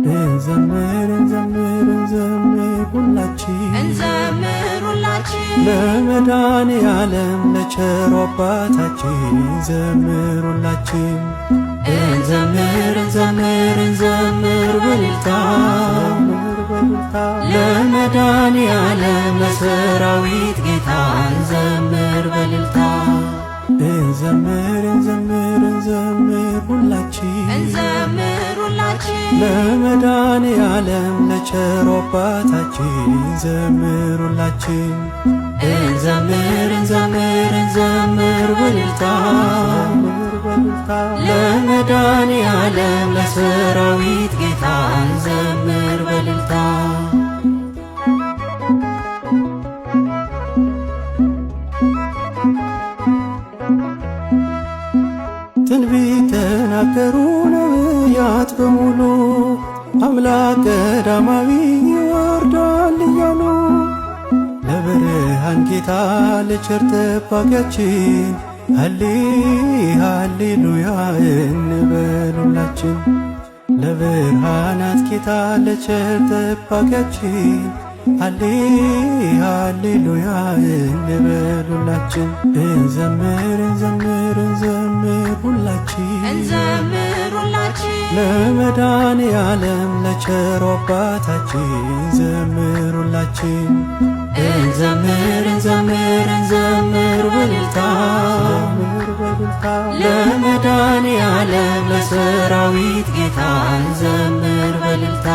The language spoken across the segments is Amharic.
እንዘምር እንዘምር እንዘምር ሁላችን ለመድኃኔዓለም ለቸሩ አባታችን እንዘምር ሁላችን። እንዘምር እንዘምር እንዘምር በእልልታ ለመድኃኔዓለም ለሰራዊት ጌታ እንዘምር በእልልታ። እንዘምር እንዘምር እንዘምር ሁላችን ለመድኃኔዓለም ለቸሩ አባታችን እንዘምር ሁላችን። እንዘምር እንዘምር እንዘምር በእልልታ ለመድኃኔዓለም ለሰራዊት ጌታ እንዘምር በእልልታ። ትንቢት ተናገሩ ነቢያት በሙሉ አምላክ ቀዳማዊ ይወርዳል እያሉ ለብርሃን ጌታ ለቸር ጠባቂያችን ሃሌ ሃሌሉያ እንበል ሁላችን። ለብርሃናት ጌታ ለቸር ጠባቂያችን ሃሌ ሃሌሉያ እንበል ሁላችን። እንዘምር እንዘምር እንዘምር ሁላችን ለመድኃኔዓለም ለቸሩ አባታችን እንዘምር ሁላችን። እንዘምር እንዘምር እንዘምር በእልልታ ለመድኃኔዓለም ለሰራዊት ጌታ እንዘምር በእልልታ።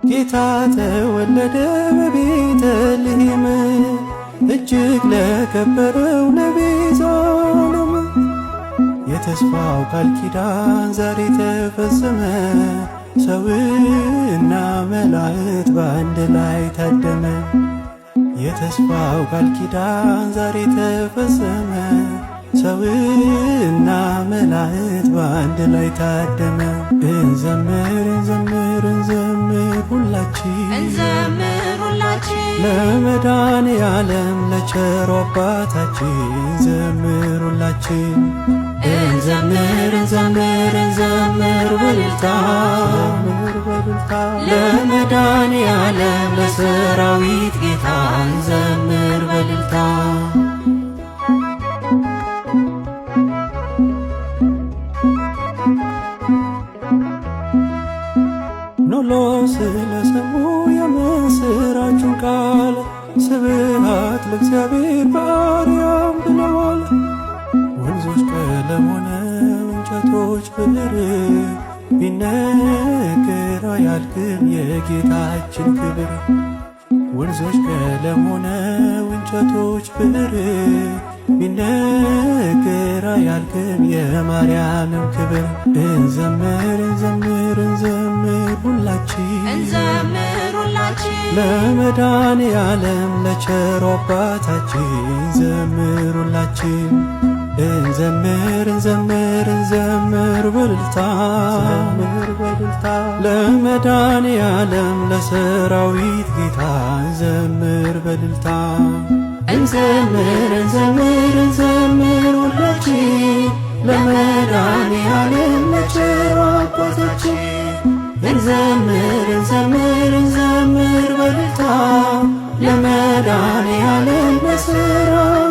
ጌታ ተወለደ በቤተልሔም እጅግ ለከበረው ለቤዛ ዓለም። የተስፋው ቃል ኪዳን ዛሬ ተፈጸመ፣ ሰውና መላእክት በአንድ ላይ ታደመ። የተስፋው ቃል ኪዳን ዛሬ ተፈጸመ፣ ሰውና መላእክት በአንድ ላይ ታደመ። እንዘምር እንዘምር እንዘምር ሁላችን ለመድኃኔዓለም ለቸሩ አባታችን እንዘምር ሁላችን። እንዘምር እንዘምር እንዘምር በእልልታ ለመድኃኔዓለም ለሰራዊት ጌታ እንዘምር በእልልታ። ኖሎ ስለሰሙ የምስራቹን ቃል ስብሐት ለእግዚአብሔር በአርያም ብለዋል። ወንዞች ቀለም ሆነው እንጨቶች ብዕር ቢነገር አያልቅም የጌታችን ክብር። ወንዞች ቀለም ሆነው እንጨቶች ብዕር ቢነገር አያልቅም የማርያምም ክብር። እንዘምር እንዘምር እንዘምር ሁላችን ለመድኃኔዓለም ለቸሩ አባታችን እንዘምር ሁላችን። እንዘምር እንዘምር እንዘምር በእልልታ ለመድኃኔዓለም ለሰራዊት ጌታ እንዘምር በእልልታ። እንዘምር እንዘምር እንዘምር ሁላችን ለመድኃኔዓለም ለቸሩ አባታችን። እንዘምር እንዘምር እንዘምር በእልልታ ለመድኃኔዓለም ለሰራዊት